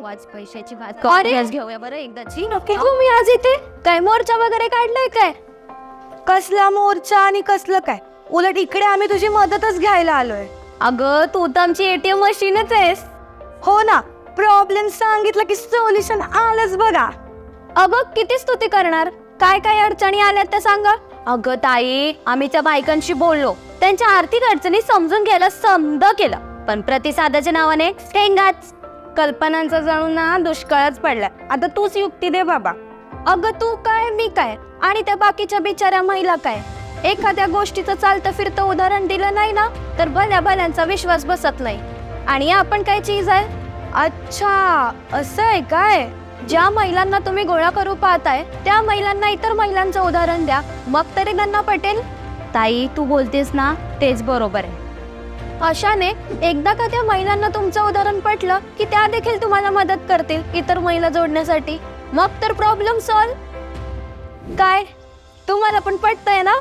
वाच पैशाची वाच. अरे! घेऊया बरं एकदाची. तुम्ही आज इथे काय मोर्चा वगैरे काढलाय काय? कसला मोर्चा आणि कसलं काय, उलट इकडे आम्ही तुझी मदतच घ्यायला आलोय. अगं तू तर आमची ATM मशीनच आहेस. हो ना, प्रॉब्लेम सांगितलं की सोल्युशन आलंच बघा. अगं किती स्तुती करणार, काय काय अडचणी आल्यात त्या सांगा. अगं ताई, आम्ही त्या बायकांशी बोललो, त्यांच्या आर्थिक अडचणी समजून घ्यायला समद केलं, पण प्रतिसादाच्या नावाने ठेंगाच. कल्पनांचा जणू ना दुष्काळच पडला. आता तूच युक्ती दे बाबा. अगं तू काय मी काय आणि त्या बाकीच्या बिचाऱ्या महिला काय, एखाद्या गोष्टीचं चालतं फिरतं उदाहरण दिलं नाही ना तर भल्या भल्यांचा विश्वास बसत नाही. आणि आपण काय चीज आहे. अच्छा, असं आहे काय? ज्या महिलांना तुम्ही गोळा करू पाहताय त्या महिलांना इतर महिलांचं उदाहरण द्या, मग तरी त्यांना पटेल. ताई तू बोलतेस ना तेच बरोबर आहे. अशाने एकदा का त्या महिलांना तुमचं उदाहरण पटलं की त्या देखील तुम्हाला मदत करतील इतर महिला जोडण्यासाठी, मग तर प्रॉब्लेम सॉल्व. काय तुम्हाला पण पटतंय ना?